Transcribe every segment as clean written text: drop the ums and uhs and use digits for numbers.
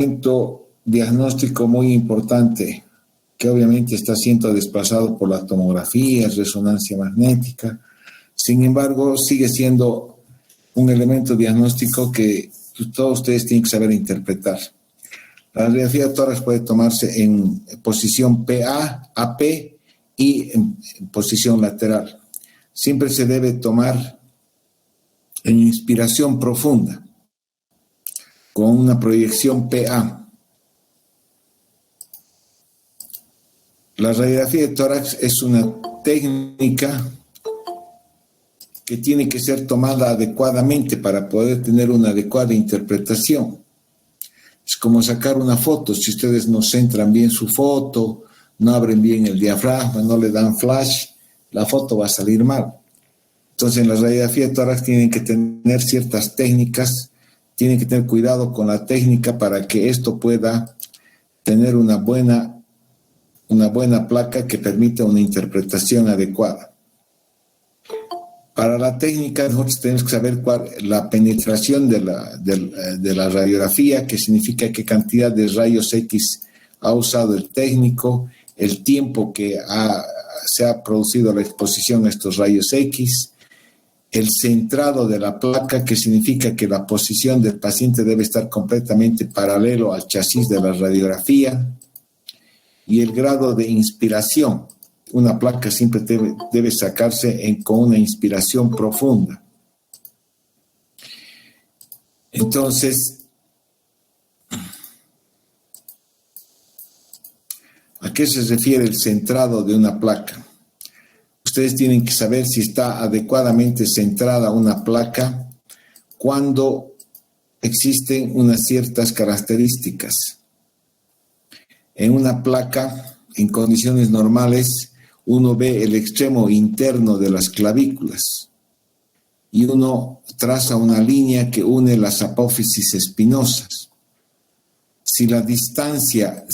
elemento diagnóstico muy importante que obviamente está siendo desplazado por la tomografía, resonancia magnética. Sin embargo, sigue siendo un elemento diagnóstico que todos ustedes tienen que saber interpretar. La radiografía de tórax puede tomarse en posición PA, AP y en posición lateral. Siempre se debe tomar en inspiración profunda, con una proyección PA. La radiografía de tórax es una técnica que tiene que ser tomada adecuadamente para poder tener una adecuada interpretación. Es como sacar una foto. Si ustedes no centran bien su foto, no abren bien el diafragma, no le dan flash, la foto va a salir mal. Entonces, en la radiografía de tórax tienen que tener ciertas técnicas, tienen que tener cuidado con la técnica para que esto pueda tener una buena placa que permita una interpretación adecuada. Para la técnica, nosotros tenemos que saber la penetración de la radiografía, que significa qué cantidad de rayos X ha usado el técnico, el tiempo que se ha producido la exposición a estos rayos X, el centrado de la placa, que significa que la posición del paciente debe estar completamente paralelo al chasis de la radiografía, y el grado de inspiración. Una placa siempre debe sacarse con una inspiración profunda. Entonces, ¿a qué se refiere el centrado de una placa? Ustedes tienen que saber si está adecuadamente centrada una placa cuando existen unas ciertas características. En una placa, en condiciones normales, uno ve el extremo interno de las clavículas y uno traza una línea que une las apófisis espinosas. Si la distancia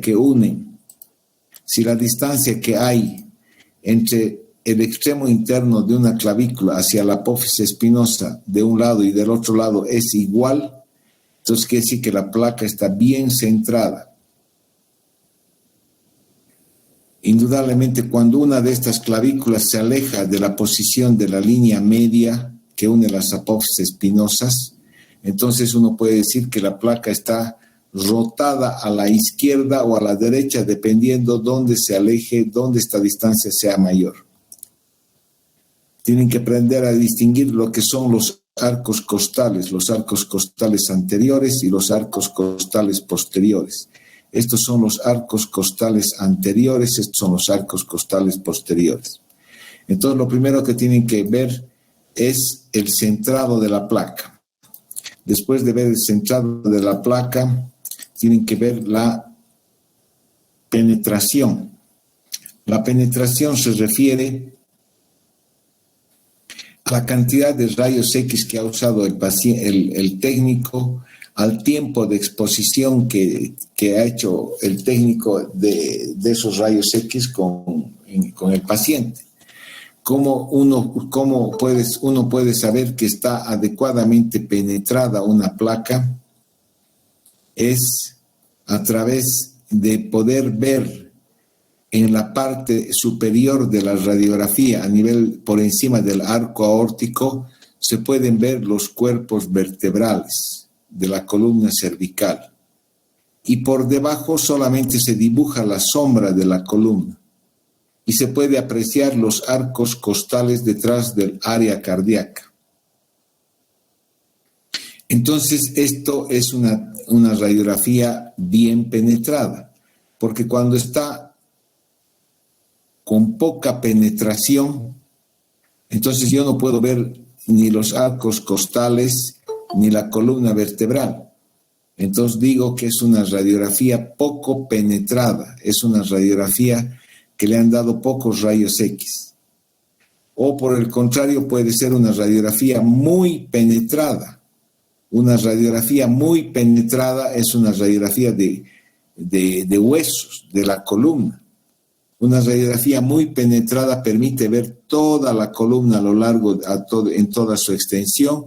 que hay entre el extremo interno de una clavícula hacia la apófisis espinosa de un lado y del otro lado es igual, entonces quiere decir que la placa está bien centrada. Indudablemente, cuando una de estas clavículas se aleja de la posición de la línea media que une las apófisis espinosas, entonces uno puede decir que la placa está rotada a la izquierda o a la derecha, dependiendo dónde se aleje, dónde esta distancia sea mayor. Tienen que aprender a distinguir lo que son los arcos costales anteriores y los arcos costales posteriores. Estos son los arcos costales anteriores, estos son los arcos costales posteriores. Entonces, lo primero que tienen que ver es el centrado de la placa. Después de ver el centrado de la placa, tienen que ver la penetración. La penetración se refiere a la cantidad de rayos X que ha usado el técnico, al tiempo de exposición que ha hecho el técnico de esos rayos X con el paciente. ¿Cómo uno puede saber que está adecuadamente penetrada una placa? Es a través de poder ver en la parte superior de la radiografía, por encima del arco aórtico, se pueden ver los cuerpos vertebrales de la columna cervical, y por debajo solamente se dibuja la sombra de la columna y se puede apreciar los arcos costales detrás del área cardíaca. Entonces, esto es una radiografía bien penetrada, porque cuando está con poca penetración, entonces yo no puedo ver ni los arcos costales ni la columna vertebral. Entonces digo que es una radiografía poco penetrada, es una radiografía que le han dado pocos rayos X. O por el contrario, puede ser una radiografía muy penetrada. Una radiografía muy penetrada es una radiografía de huesos, de la columna. Una radiografía muy penetrada permite ver toda la columna a lo largo, en toda su extensión,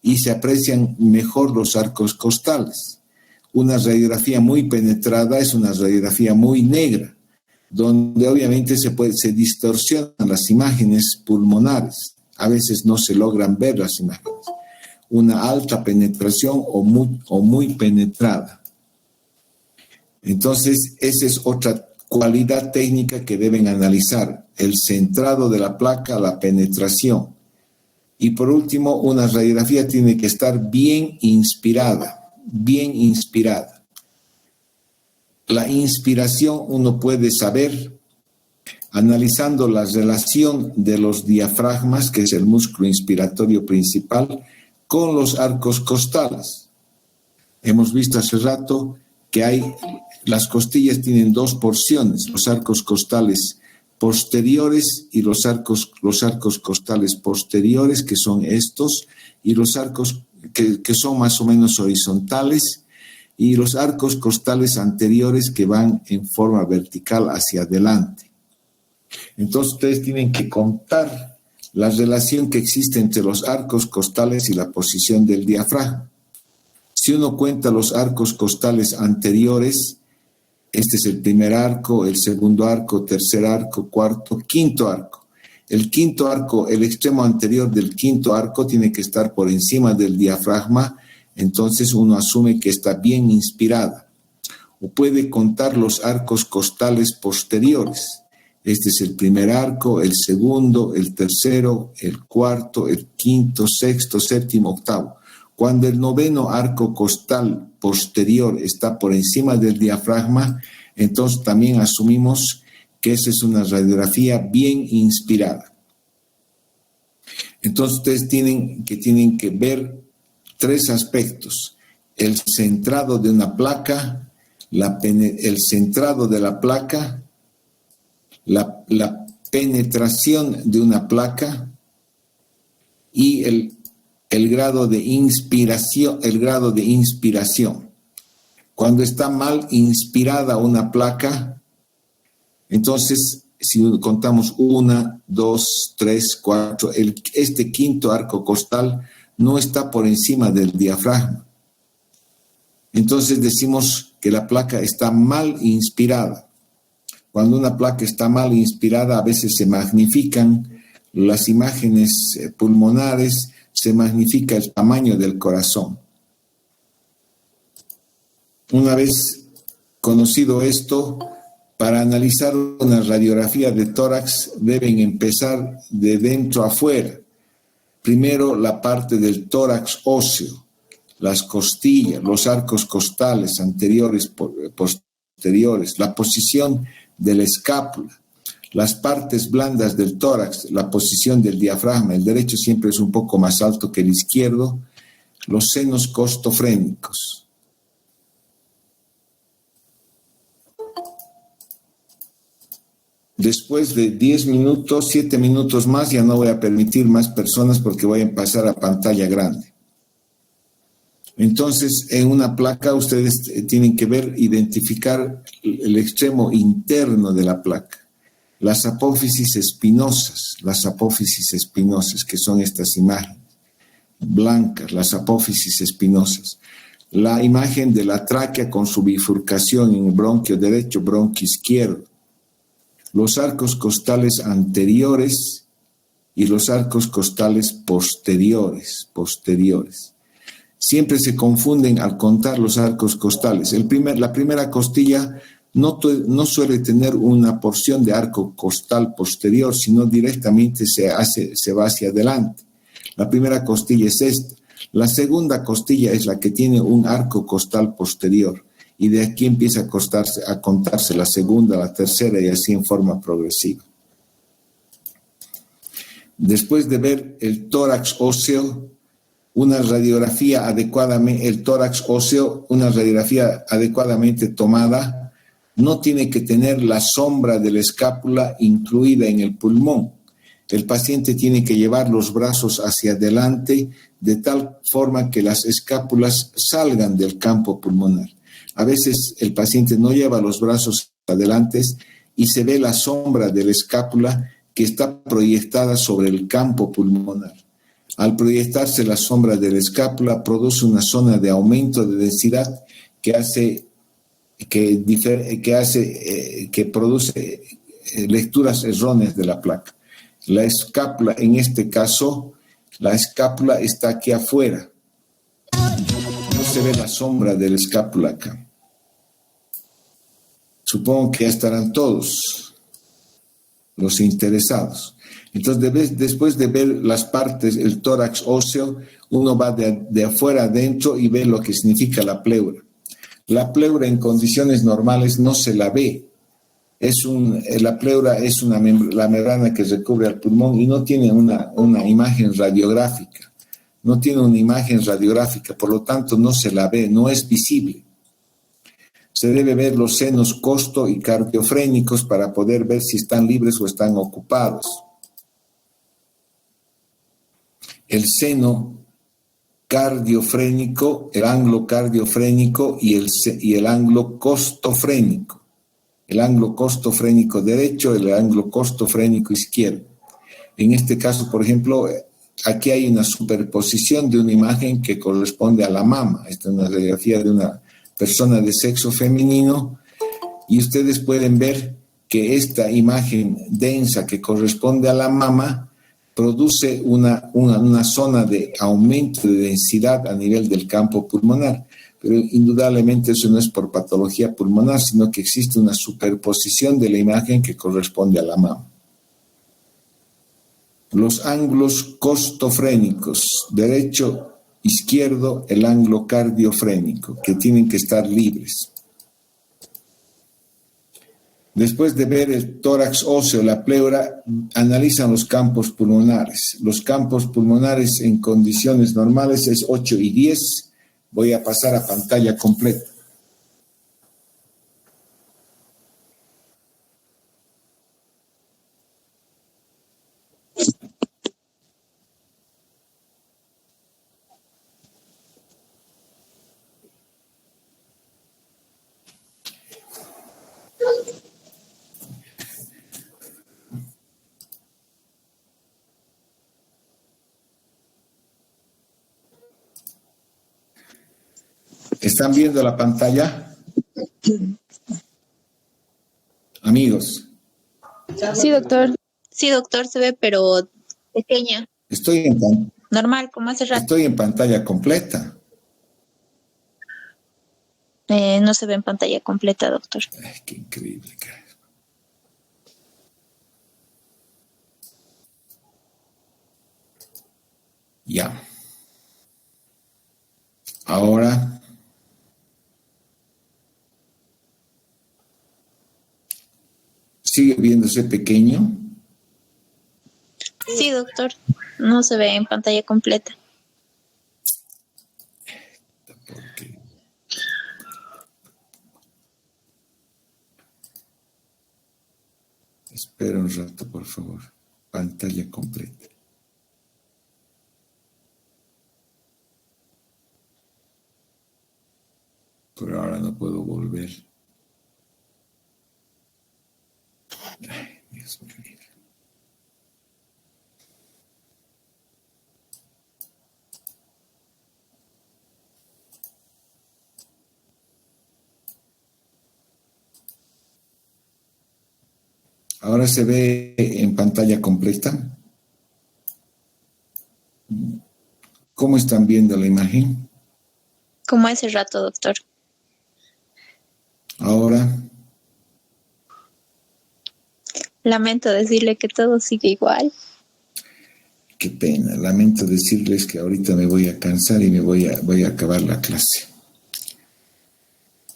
y se aprecian mejor los arcos costales. Una radiografía muy penetrada es una radiografía muy negra, donde obviamente se distorsionan las imágenes pulmonares. A veces no se logran ver las imágenes. Una alta penetración o muy penetrada. Entonces, esa es otra cualidad técnica que deben analizar: el centrado de la placa, la penetración. Y por último, una radiografía tiene que estar bien inspirada, bien inspirada. La inspiración uno puede saber analizando la relación de los diafragmas, que es el músculo inspiratorio principal, con los arcos costales. Hemos visto hace rato que las costillas tienen dos porciones: los arcos costales posteriores y los arcos costales posteriores, que son estos, y los arcos que son más o menos horizontales, y los arcos costales anteriores que van en forma vertical hacia adelante. Entonces ustedes tienen que contar la relación que existe entre los arcos costales y la posición del diafragma. Si uno cuenta los arcos costales anteriores, este es el primer arco, el segundo arco, tercer arco, cuarto, quinto arco. El quinto arco, el extremo anterior del quinto arco tiene que estar por encima del diafragma, entonces uno asume que está bien inspirada. O puede contar los arcos costales posteriores. Este es el primer arco, el segundo, el tercero, el cuarto, el quinto, sexto, séptimo, octavo. Cuando el noveno arco costal posterior está por encima del diafragma, entonces también asumimos que esa es una radiografía bien inspirada. Entonces ustedes tienen que ver tres aspectos: el centrado de una placa, el centrado de la placa, la penetración de una placa y el grado de inspiración. Cuando está mal inspirada una placa, entonces si contamos 1, 2, 3, 4, este quinto arco costal no está por encima del diafragma. Entonces decimos que la placa está mal inspirada. Cuando una placa está mal inspirada, a veces se magnifican las imágenes pulmonares, se magnifica el tamaño del corazón. Una vez conocido esto, para analizar una radiografía de tórax deben empezar de dentro a afuera. Primero la parte del tórax óseo, las costillas, los arcos costales anteriores, posteriores, la posición de la escápula, las partes blandas del tórax, la posición del diafragma. El derecho siempre es un poco más alto que el izquierdo. Los senos costofrénicos. Después de 10 minutos, 7 minutos más, ya no voy a permitir más personas porque voy a pasar a pantalla grande. Entonces, en una placa ustedes tienen que identificar el extremo interno de la placa. Las apófisis espinosas, que son estas imágenes blancas, las apófisis espinosas. La imagen de la tráquea con su bifurcación en el bronquio derecho, bronquio izquierdo. Los arcos costales anteriores y los arcos costales posteriores. Siempre se confunden al contar los arcos costales. La primera costilla no suele tener una porción de arco costal posterior, sino directamente se va hacia adelante. La primera costilla es esta. La segunda costilla es la que tiene un arco costal posterior. Y de aquí empieza a contarse la segunda, la tercera y así en forma progresiva. Después de ver el tórax óseo, una radiografía adecuadamente tomada, no tiene que tener la sombra de la escápula incluida en el pulmón. El paciente tiene que llevar los brazos hacia adelante de tal forma que las escápulas salgan del campo pulmonar. A veces el paciente no lleva los brazos adelante y se ve la sombra de la escápula que está proyectada sobre el campo pulmonar. Al proyectarse la sombra de la escápula, produce una zona de aumento de densidad que hace, que produce lecturas erróneas de la placa. La escápula, en este caso, la escápula está aquí afuera. No se ve la sombra de la escápula acá. Supongo que ya estarán todos los interesados. Entonces, después de ver las partes, el tórax óseo, uno va de afuera adentro y ve lo que significa la pleura. La pleura en condiciones normales no se la ve. La pleura es la membrana que recubre al pulmón y no tiene una imagen radiográfica. No tiene una imagen radiográfica, por lo tanto no se la ve, no es visible. Se debe ver los senos costo y cardiofrénicos para poder ver si están libres o están ocupados. El seno cardiofrénico, el ángulo cardiofrénico y el ángulo costofrénico. El ángulo costofrénico derecho, el ángulo costofrénico izquierdo. En este caso, por ejemplo, aquí hay una superposición de una imagen que corresponde a la mama. Esta es una radiografía de una persona de sexo femenino y ustedes pueden ver que esta imagen densa que corresponde a la mama produce una zona de aumento de densidad a nivel del campo pulmonar. Pero indudablemente eso no es por patología pulmonar, sino que existe una superposición de la imagen que corresponde a la mama. Los ángulos costofrénicos, derecho, izquierdo, el ángulo cardiofrénico, que tienen que estar libres. Después de ver el tórax óseo, la pleura, analizan los campos pulmonares. Los campos pulmonares en condiciones normales es 8 y 10. Voy a pasar a pantalla completa. ¿Están viendo la pantalla? Amigos. Sí, doctor. Sí, doctor, se ve, pero pequeña. Normal, como hace rato. Estoy en pantalla completa. No se ve en pantalla completa, doctor. Ay, qué increíble. Ya. Ahora. ¿Sigue viéndose pequeño? Sí, doctor. No se ve en pantalla completa. ¿Por qué? Espera un rato, por favor. Pantalla completa. Pero ahora no puedo volver. Ay, Dios mío. Ahora se ve en pantalla completa. ¿Cómo están viendo la imagen? Como hace rato, doctor. Ahora. Lamento decirle que todo sigue igual. Qué pena. Lamento decirles que ahorita me voy a cansar y voy a acabar la clase.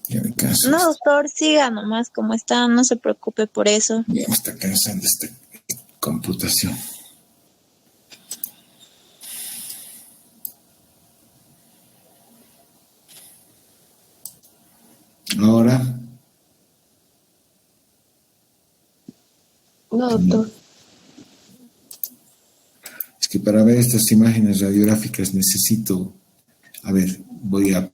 Ya me canso. No, doctor, siga nomás como está. No se preocupe por eso. Ya me está cansando esta computación. Ahora. No, doctor. Es que para ver estas imágenes radiográficas necesito... A ver, voy a...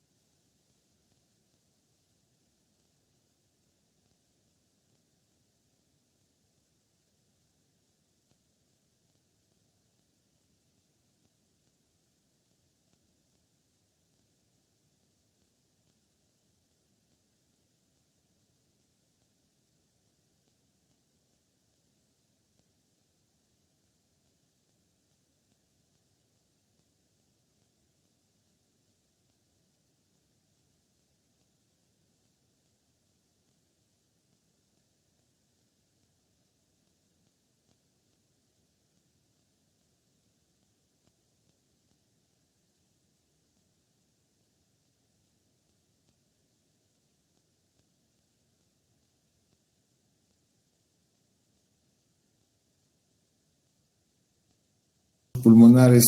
pulmonares.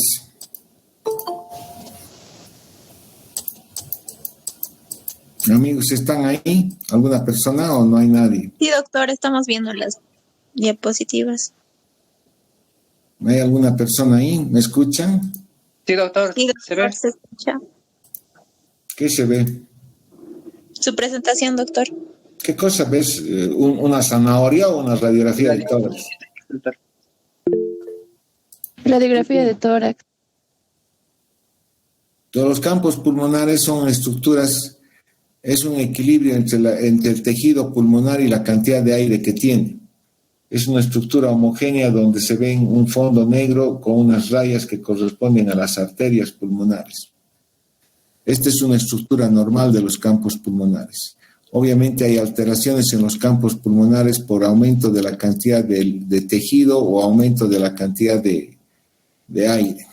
Amigos, ¿están ahí? ¿Alguna persona o no hay nadie? Sí, doctor, estamos viendo las diapositivas. ¿Hay alguna persona ahí? ¿Me escuchan? Sí, doctor. Sí, doctor, ¿Se ve? se escucha. ¿Qué se ve? Su presentación, doctor. ¿Qué cosa ves? ¿Una zanahoria o una radiografía de tórax? Radiografía de tórax. Todos los campos pulmonares son estructuras, es un equilibrio entre el tejido pulmonar y la cantidad de aire que tiene. Es una estructura homogénea donde se ve un fondo negro con unas rayas que corresponden a las arterias pulmonares. Esta es una estructura normal de los campos pulmonares. Obviamente hay alteraciones en los campos pulmonares por aumento de la cantidad de tejido o aumento de la cantidad de aire.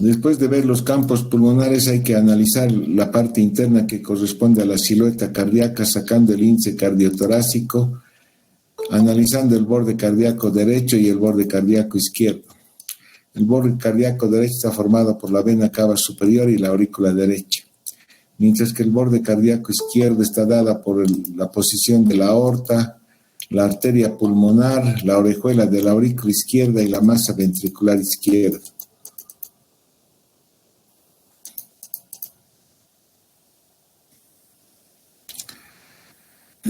Después de ver los campos pulmonares hay que analizar la parte interna que corresponde a la silueta cardíaca, sacando el índice cardiotorácico, analizando el borde cardíaco derecho y el borde cardíaco izquierdo. El borde cardíaco derecho está formado por la vena cava superior y la aurícula derecha, mientras que el borde cardíaco izquierdo está dada por la posición de la aorta, la arteria pulmonar, la orejuela de la aurícula izquierda y la masa ventricular izquierda.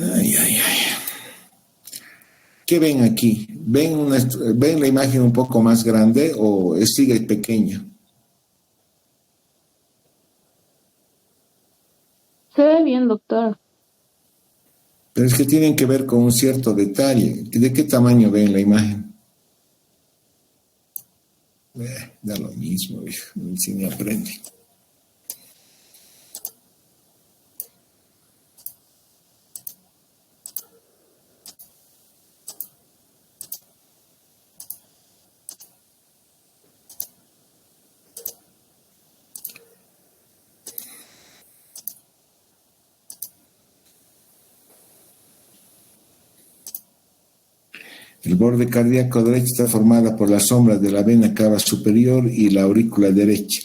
Ay, ay, ay. ¿Qué ven aquí? ¿Ven la imagen un poco más grande o sigue pequeña? Se ve bien, doctor. Pero es que tienen que ver con un cierto detalle. ¿De qué tamaño ven la imagen? Da lo mismo, hijo. Si ni aprende. El borde cardíaco derecho está formado por las sombras de la vena cava superior y la aurícula derecha,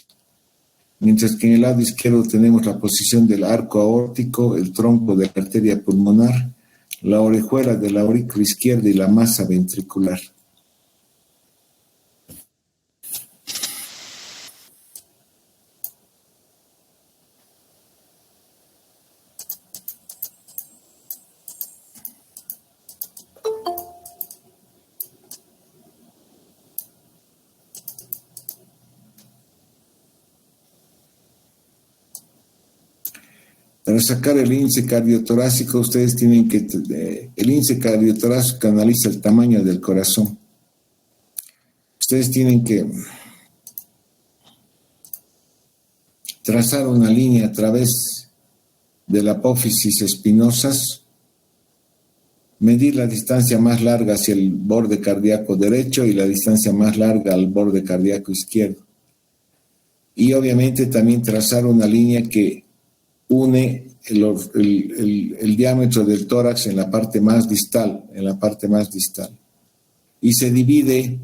mientras que en el lado izquierdo tenemos la posición del arco aórtico, el tronco de la arteria pulmonar, la orejuela de la aurícula izquierda y la masa ventricular. Para sacar el índice cardiotorácico, ustedes tienen que... el índice cardiotorácico analiza el tamaño del corazón. Ustedes tienen que trazar una línea a través de la apófisis espinosas, medir la distancia más larga hacia el borde cardíaco derecho y la distancia más larga al borde cardíaco izquierdo. Y obviamente también trazar una línea que une el diámetro del tórax en la parte más distal, y se divide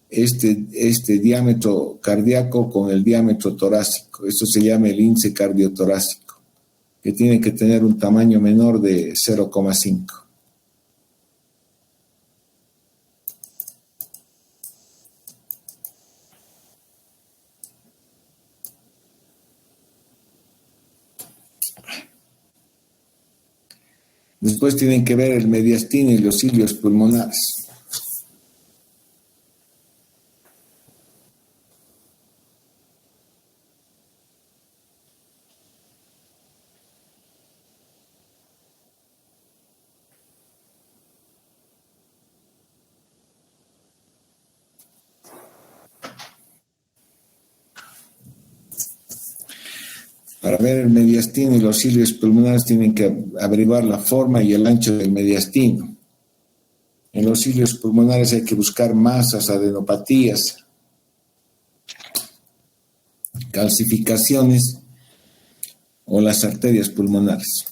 este diámetro cardíaco con el diámetro torácico. Esto se llama el índice cardiotorácico, que tiene que tener un tamaño menor de 0,5. Después tienen que ver el mediastino y los cilios pulmonares. Para ver el mediastino y los cilios pulmonares tienen que averiguar la forma y el ancho del mediastino. En los cilios pulmonares hay que buscar masas, adenopatías, calcificaciones o las arterias pulmonares.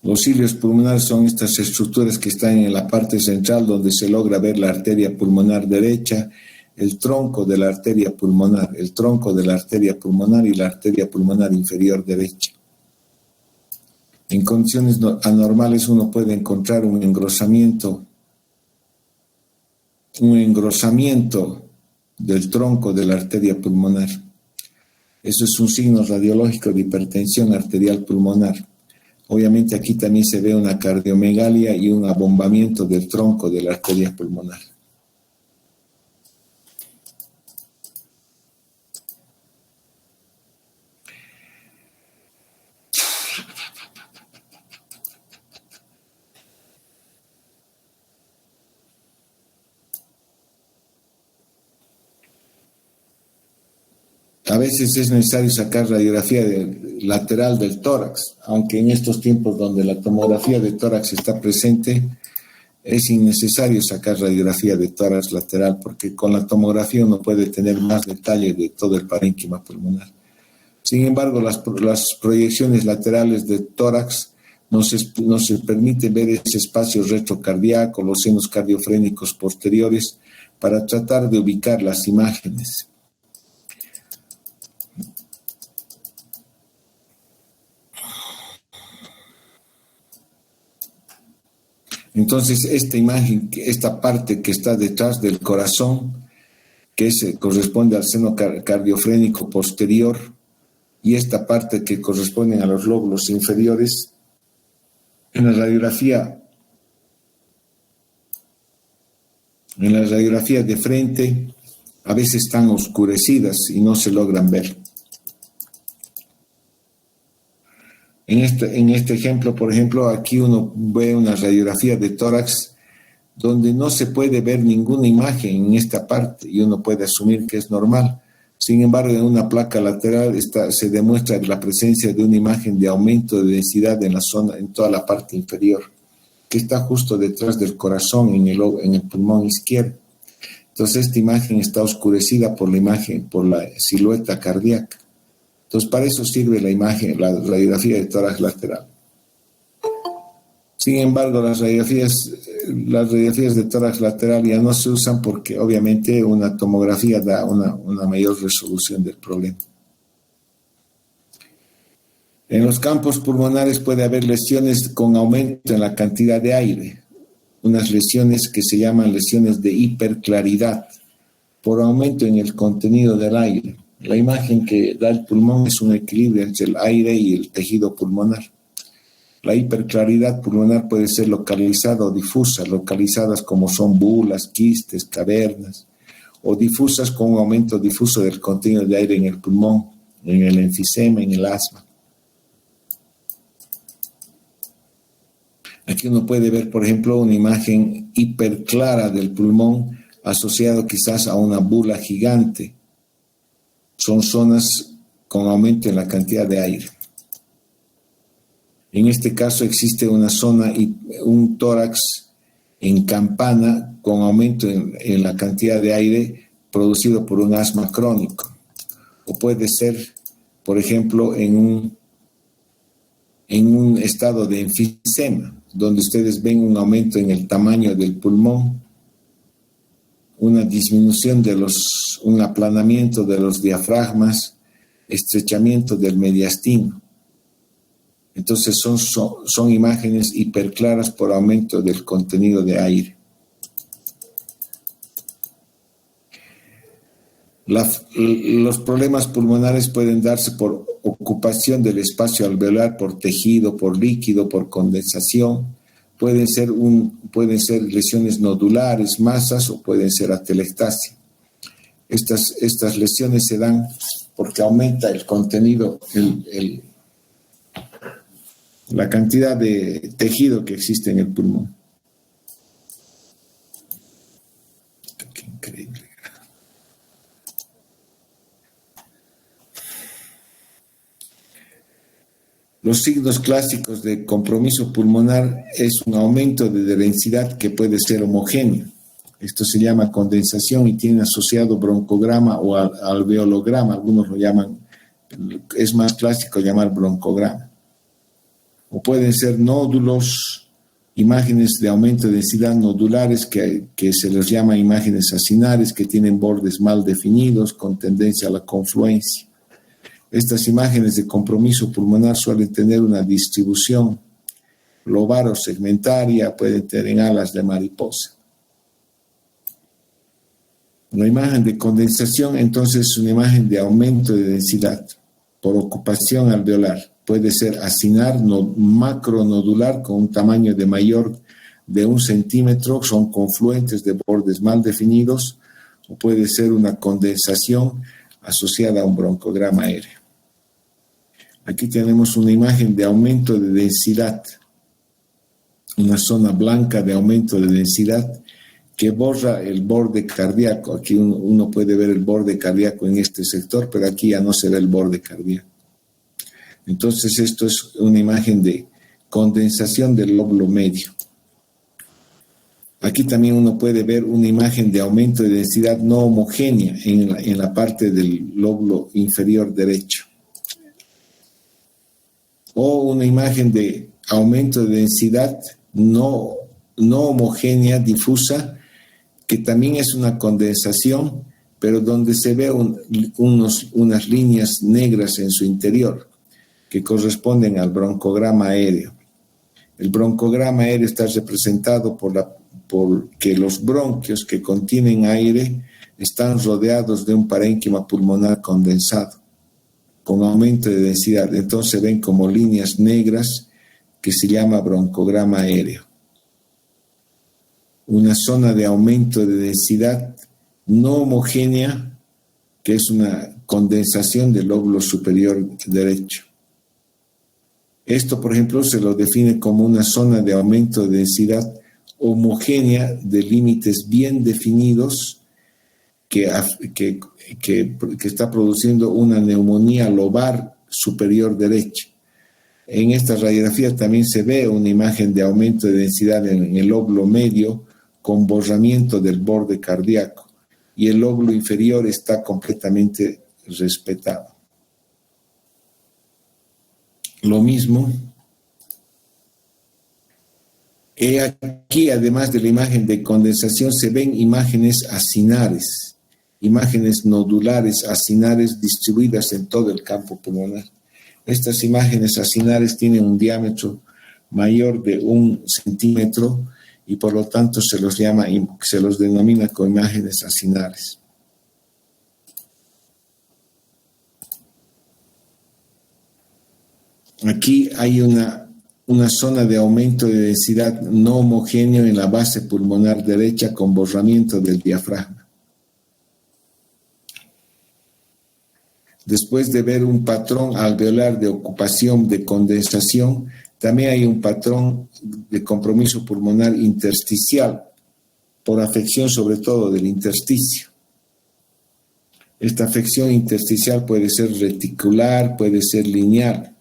Los cilios pulmonares son estas estructuras que están en la parte central donde se logra ver la arteria pulmonar derecha, el tronco de la arteria pulmonar, el tronco de la arteria pulmonar y la arteria pulmonar inferior derecha. En condiciones anormales uno puede encontrar un engrosamiento del tronco de la arteria pulmonar. Eso es un signo radiológico de hipertensión arterial pulmonar. Obviamente aquí también se ve una cardiomegalia y un abombamiento del tronco de la arteria pulmonar. A veces es necesario sacar radiografía lateral del tórax, aunque en estos tiempos donde la tomografía de tórax está presente, es innecesario sacar radiografía de tórax lateral, porque con la tomografía uno puede tener más detalle de todo el parénquima pulmonar. Sin embargo, las proyecciones laterales de tórax nos permite ver ese espacio retrocardíaco, los senos cardiofrénicos posteriores, para tratar de ubicar las imágenes. Entonces, esta imagen, esta parte que está detrás del corazón, que corresponde al seno cardiofrénico posterior, y esta parte que corresponde a los lóbulos inferiores, en la radiografía de frente, a veces están oscurecidas y no se logran ver. En este ejemplo, por ejemplo, aquí uno ve una radiografía de tórax donde no se puede ver ninguna imagen en esta parte y uno puede asumir que es normal. Sin embargo, en una placa lateral se demuestra la presencia de una imagen de aumento de densidad en toda la parte inferior, que está justo detrás del corazón en el pulmón izquierdo. Entonces, esta imagen está oscurecida por la silueta cardíaca. Entonces, para eso sirve la radiografía de tórax lateral. Sin embargo, las radiografías de tórax lateral ya no se usan porque obviamente una tomografía da una mayor resolución del problema. En los campos pulmonares puede haber lesiones con aumento en la cantidad de aire, unas lesiones que se llaman lesiones de hiperclaridad, por aumento en el contenido del aire. La imagen que da el pulmón es un equilibrio entre el aire y el tejido pulmonar. La hiperclaridad pulmonar puede ser localizada o difusa, localizadas como son bulas, quistes, cavernas, o difusas con un aumento difuso del contenido de aire en el pulmón, en el enfisema, en el asma. Aquí uno puede ver, por ejemplo, una imagen hiperclara del pulmón asociado quizás a una bula gigante. Son zonas con aumento en la cantidad de aire. En este caso existe una zona, un tórax en campana con aumento en la cantidad de aire producido por un asma crónico. O puede ser, por ejemplo, en un estado de enfisema, donde ustedes ven un aumento en el tamaño del pulmón, una disminución un aplanamiento de los diafragmas, estrechamiento del mediastino. Entonces son imágenes hiperclaras por aumento del contenido de aire. Los problemas pulmonares pueden darse por ocupación del espacio alveolar, por tejido, por líquido, por condensación. Pueden ser lesiones nodulares, masas o pueden ser atelectasia. Estas lesiones se dan porque aumenta el contenido, la cantidad de tejido que existe en el pulmón. Qué increíble. Los signos clásicos de compromiso pulmonar es un aumento de densidad que puede ser homogéneo. Esto se llama condensación y tiene asociado broncograma o alveolograma. Algunos lo llaman, es más clásico llamar broncograma. O pueden ser nódulos, imágenes de aumento de densidad nodulares que se les llama imágenes acinares, que tienen bordes mal definidos con tendencia a la confluencia. Estas imágenes de compromiso pulmonar suelen tener una distribución lobar o segmentaria, pueden tener alas de mariposa. La imagen de condensación, entonces, es una imagen de aumento de densidad por ocupación alveolar. Puede ser acinar macronodular con un tamaño de mayor de 1 centímetro, son confluentes de bordes mal definidos, o puede ser una condensación asociada a un broncograma aéreo. Aquí tenemos una imagen de aumento de densidad, una zona blanca de aumento de densidad que borra el borde cardíaco. Aquí uno puede ver el borde cardíaco en este sector, pero aquí ya no se ve el borde cardíaco. Entonces esto es una imagen de condensación del lóbulo medio. Aquí también uno puede ver una imagen de aumento de densidad no homogénea en la parte del lóbulo inferior derecho. O una imagen de aumento de densidad no homogénea, difusa, que también es una condensación, pero donde se ve unas líneas negras en su interior, que corresponden al broncograma aéreo. El broncograma aéreo está representado por que los bronquios que contienen aire están rodeados de un parénquima pulmonar condensado, con aumento de densidad. Entonces se ven como líneas negras que se llama broncograma aéreo. Una zona de aumento de densidad no homogénea, que es una condensación del lóbulo superior derecho. Esto, por ejemplo, se lo define como una zona de aumento de densidad homogénea de límites bien definidos que está produciendo una neumonía lobar superior derecha. En esta radiografía también se ve una imagen de aumento de densidad en el lóbulo medio con borramiento del borde cardíaco, y el lóbulo inferior está completamente respetado. Lo mismo, aquí además de la imagen de condensación se ven imágenes acinares, imágenes nodulares acinares distribuidas en todo el campo pulmonar. Estas imágenes acinares tienen un diámetro mayor de 1 centímetro y por lo tanto se los denomina como imágenes acinares. Aquí hay una zona de aumento de densidad no homogéneo en la base pulmonar derecha con borramiento del diafragma. Después de ver un patrón alveolar de ocupación de condensación, también hay un patrón de compromiso pulmonar intersticial, por afección sobre todo del intersticio. Esta afección intersticial puede ser reticular, puede ser lineal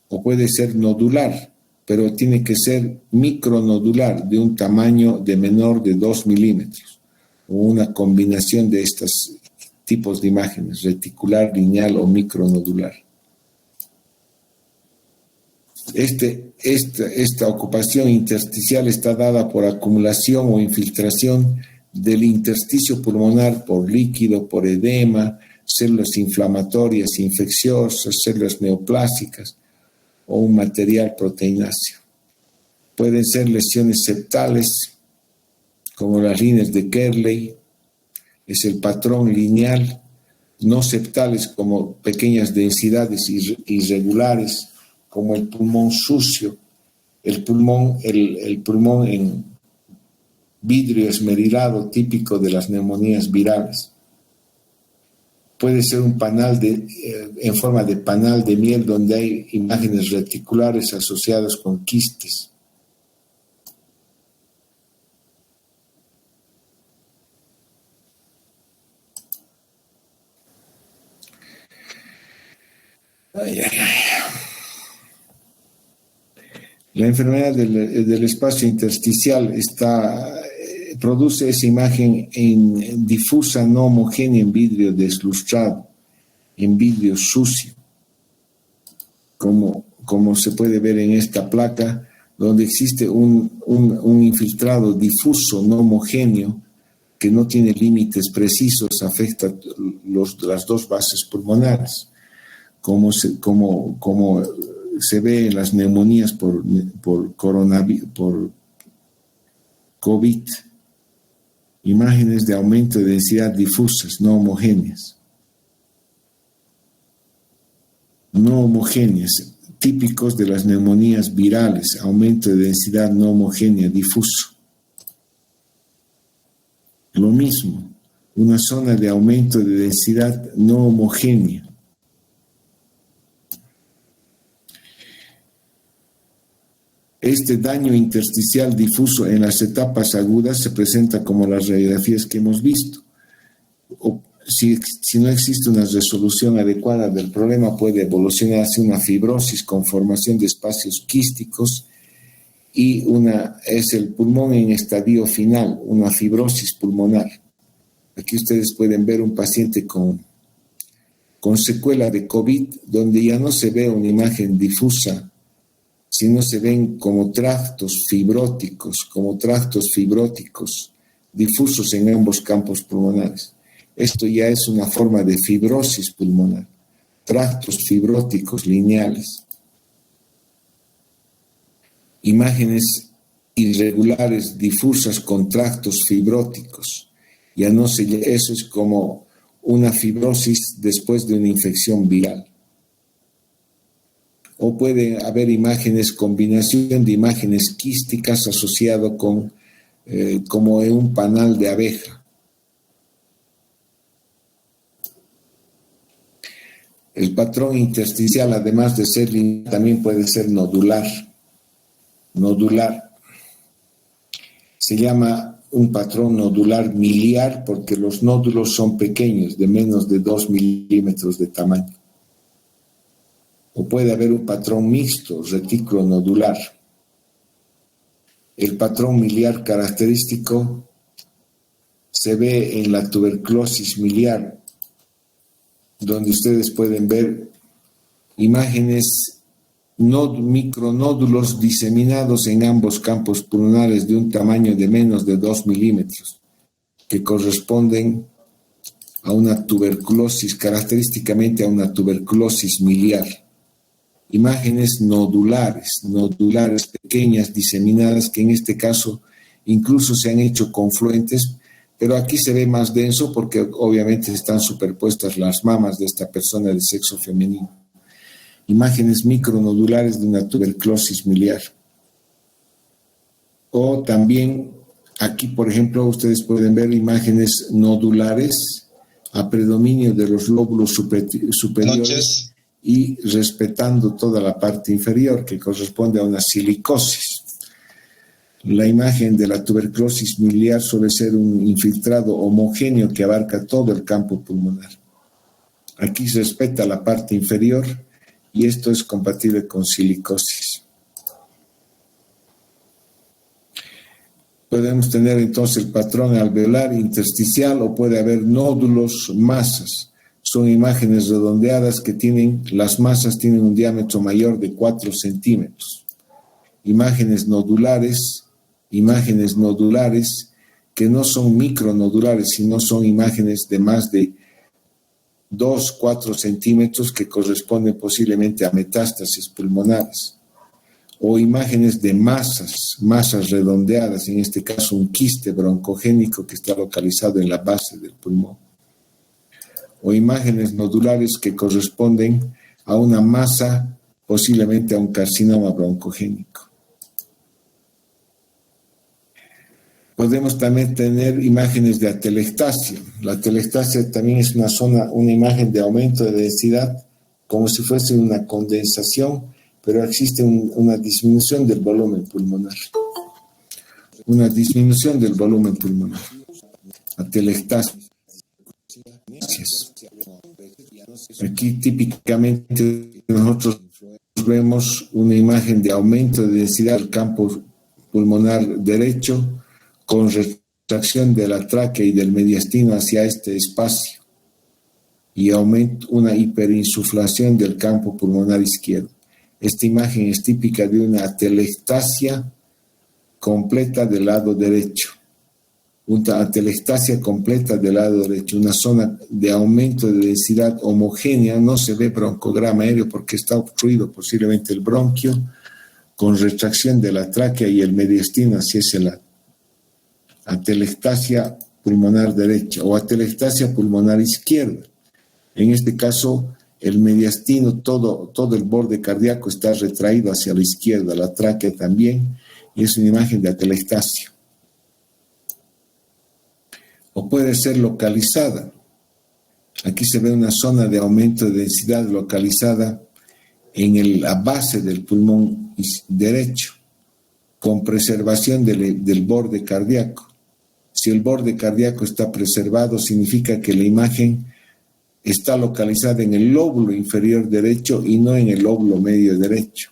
o puede ser nodular, pero tiene que ser micronodular, de un tamaño de menor de 2 milímetros, o una combinación de estos tipos de imágenes, reticular, lineal o micronodular. Esta ocupación intersticial está dada por acumulación o infiltración del intersticio pulmonar por líquido, por edema, células inflamatorias, infecciosas, células neoplásicas o un material proteináceo. Pueden ser lesiones septales, como las líneas de Kerley, es el patrón lineal, no septales como pequeñas densidades irregulares, como el pulmón sucio, el pulmón en vidrio esmerilado, típico de las neumonías virales. Puede ser un panal en forma de panal de miel donde hay imágenes reticulares asociadas con quistes. La enfermedad del espacio intersticial produce esa imagen en difusa, no homogénea, en vidrio deslustrado, en vidrio sucio, como se puede ver en esta placa, donde existe un infiltrado difuso, no homogéneo, que no tiene límites precisos, afecta las dos bases pulmonares, como se ve en las neumonías por coronavirus, por COVID. Imágenes de aumento de densidad difusas, no homogéneas. No homogéneas, típicos de las neumonías virales, aumento de densidad no homogénea, difuso. Lo mismo, una zona de aumento de densidad no homogénea. Este daño intersticial difuso en las etapas agudas se presenta como las radiografías que hemos visto. Si no existe una resolución adecuada del problema, puede evolucionar hacia una fibrosis con formación de espacios quísticos y es el pulmón en estadio final, una fibrosis pulmonar. Aquí ustedes pueden ver un paciente con secuela de COVID, donde ya no se ve una imagen difusa, sino se ven como tractos fibróticos difusos en ambos campos pulmonares. Esto ya es una forma de fibrosis pulmonar, tractos fibróticos lineales. Imágenes irregulares, difusas con tractos fibróticos. Eso es como una fibrosis después de una infección viral. O puede haber combinación de imágenes quísticas asociado con, como en un panal de abeja. El patrón intersticial, además de ser lineal, también puede ser nodular. Se llama un patrón nodular miliar porque los nódulos son pequeños, de menos de 2 milímetros de tamaño. O puede haber un patrón mixto, retículo nodular. El patrón miliar característico se ve en la tuberculosis miliar, donde ustedes pueden ver imágenes, micronódulos diseminados en ambos campos pulmonares de un tamaño de menos de 2 milímetros, que corresponden a una tuberculosis, característicamente a una tuberculosis miliar. Imágenes nodulares pequeñas, diseminadas, que en este caso incluso se han hecho confluentes, pero aquí se ve más denso porque obviamente están superpuestas las mamas de esta persona de sexo femenino. Imágenes micronodulares de una tuberculosis miliar. O también aquí, por ejemplo, ustedes pueden ver imágenes nodulares a predominio de los lóbulos superiores y respetando toda la parte inferior, que corresponde a una silicosis. La imagen de la tuberculosis miliar suele ser un infiltrado homogéneo que abarca todo el campo pulmonar. Aquí se respeta la parte inferior y esto es compatible con silicosis. Podemos tener entonces el patrón alveolar intersticial o puede haber nódulos, masas. Son imágenes redondeadas que las masas tienen un diámetro mayor de 4 centímetros. Imágenes nodulares que no son micronodulares, sino son imágenes de más de 2-4 centímetros que corresponden posiblemente a metástasis pulmonares. O imágenes de masas redondeadas, en este caso un quiste broncogénico que está localizado en la base del pulmón. O imágenes nodulares que corresponden a una masa, posiblemente a un carcinoma broncogénico. Podemos también tener imágenes de atelectasia. La atelectasia también es una imagen de aumento de densidad, como si fuese una condensación, pero existe una disminución del volumen pulmonar. Atelectasia. Aquí típicamente nosotros vemos una imagen de aumento de densidad del campo pulmonar derecho con retracción de la tráquea y del mediastino hacia este espacio y una hiperinsuflación del campo pulmonar izquierdo. Esta imagen es típica de una atelectasia completa del lado derecho. Una atelectasia completa del lado derecho, una zona de aumento de densidad homogénea, no se ve broncograma aéreo porque está obstruido posiblemente el bronquio, con retracción de la tráquea y el mediastino hacia ese lado. Atelectasia pulmonar derecha o atelectasia pulmonar izquierda. En este caso, el mediastino, todo el borde cardíaco está retraído hacia la izquierda, la tráquea también, y es una imagen de atelectasia. O puede ser localizada. Aquí se ve una zona de aumento de densidad localizada en la base del pulmón derecho, con preservación del borde cardíaco. Si el borde cardíaco está preservado, significa que la imagen está localizada en el lóbulo inferior derecho y no en el lóbulo medio derecho.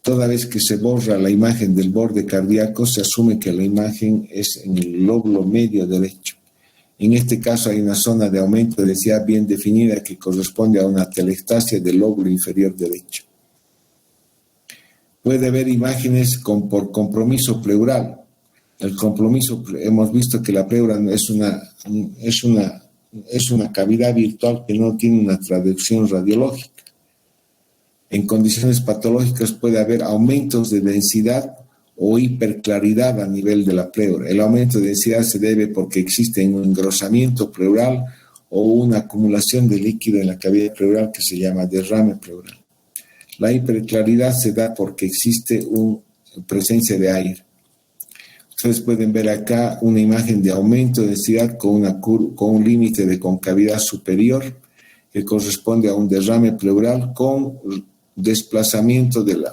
Toda vez que se borra la imagen del borde cardíaco, se asume que la imagen es en el lóbulo medio derecho. En este caso hay una zona de aumento de densidad bien definida que corresponde a una atelectasia del lóbulo inferior derecho. Puede haber imágenes por compromiso pleural. El compromiso, hemos visto que la pleura es una cavidad virtual que no tiene una traducción radiológica. En condiciones patológicas puede haber aumentos de densidad o hiperclaridad a nivel de la pleura. El aumento de densidad se debe porque existe un engrosamiento pleural o una acumulación de líquido en la cavidad pleural que se llama derrame pleural. La hiperclaridad se da porque existe una presencia de aire. Ustedes pueden ver acá una imagen de aumento de densidad con un límite de concavidad superior que corresponde a un derrame pleural con desplazamiento del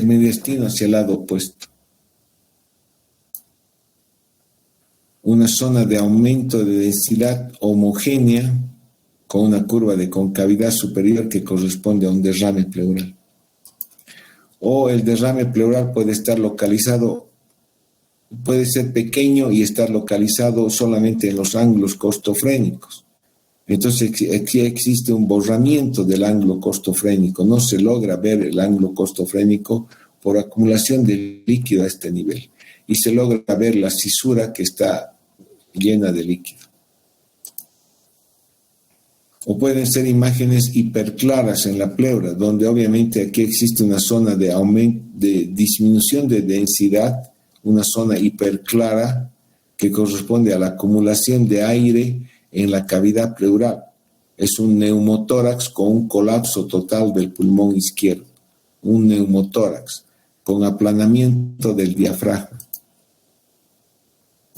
mediastino hacia el lado opuesto. Una zona de aumento de densidad homogénea con una curva de concavidad superior que corresponde a un derrame pleural. O el derrame pleural puede estar localizado, puede ser pequeño y estar localizado solamente en los ángulos costofrénicos. Entonces aquí existe un borramiento del ángulo costofrénico, no se logra ver el ángulo costofrénico por acumulación de líquido a este nivel y se logra ver la cisura que está llena de líquido. O pueden ser imágenes hiperclaras en la pleura, donde obviamente aquí existe una zona de disminución de densidad, una zona hiperclara que corresponde a la acumulación de aire en la cavidad pleural. Es un neumotórax con un colapso total del pulmón izquierdo, un neumotórax con aplanamiento del diafragma,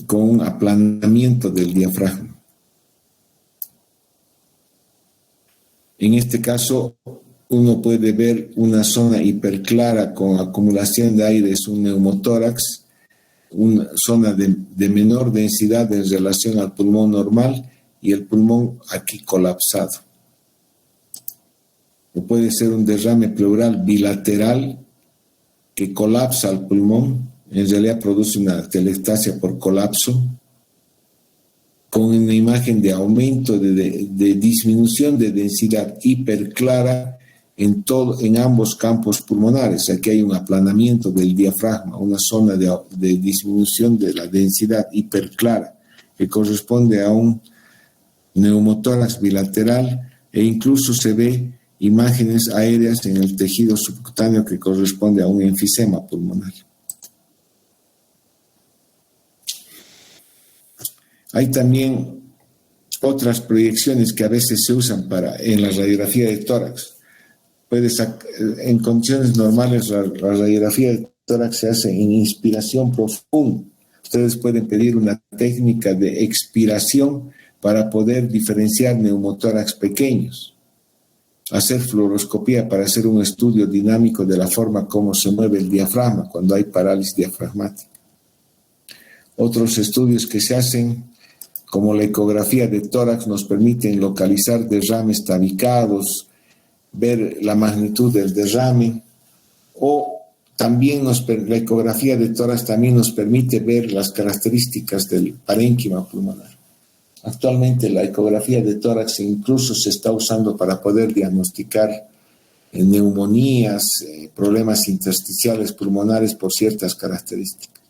con un aplanamiento del diafragma. En este caso, uno puede ver una zona hiperclara con acumulación de aire, es un neumotórax, una zona de menor densidad en relación al pulmón normal y el pulmón aquí colapsado. O puede ser un derrame pleural bilateral que colapsa al pulmón, en realidad produce una atelectasia por colapso, con una imagen de aumento, de disminución de densidad hiperclara en ambos campos pulmonares. Aquí hay un aplanamiento del diafragma, una zona de disminución de la densidad hiperclara que corresponde a un neumotórax bilateral e incluso se ve imágenes aéreas en el tejido subcutáneo que corresponde a un enfisema pulmonar. Hay también otras proyecciones que a veces se usan en la radiografía de tórax. En condiciones normales la radiografía de tórax se hace en inspiración profunda. Ustedes pueden pedir una técnica de expiración para poder diferenciar neumotórax pequeños. Hacer fluoroscopía para hacer un estudio dinámico de la forma como se mueve el diafragma cuando hay parálisis diafragmática. Otros estudios que se hacen, como la ecografía de tórax, nos permiten localizar derrames tabicados ver la magnitud del derrame, o también la ecografía de tórax también nos permite ver las características del parénquima pulmonar. Actualmente la ecografía de tórax incluso se está usando para poder diagnosticar neumonías, problemas intersticiales pulmonares por ciertas características.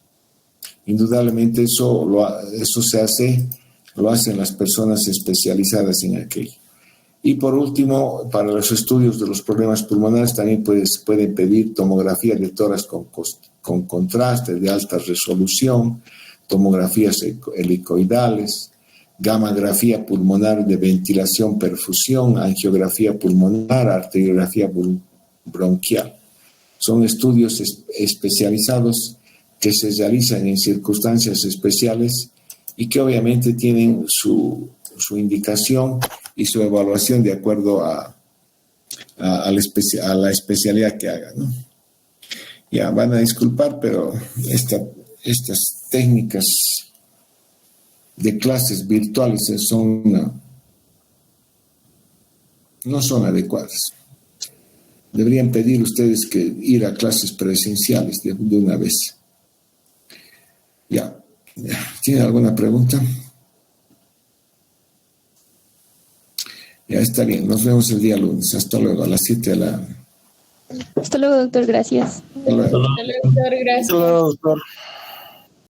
Indudablemente eso lo hacen las personas especializadas en aquello. Y por último, para los estudios de los problemas pulmonares también pueden pedir tomografía de tórax con contraste de alta resolución, tomografías helicoidales, gammagrafía pulmonar de ventilación, perfusión, angiografía pulmonar, arteriografía bronquial. Son estudios especializados que se realizan en circunstancias especiales y que obviamente tienen su indicación y su evaluación de acuerdo a la especialidad que hagan, ¿no? Ya van a disculpar, pero estas técnicas de clases virtuales no son adecuadas. Deberían pedir ustedes que ir a clases presenciales de una vez. Ya. ¿Tiene alguna pregunta? Ya está bien, nos vemos el día lunes. Hasta luego, a las 7 de la... Hasta luego, doctor, gracias. Hasta luego. Hasta luego, doctor, gracias. Hasta luego, doctor.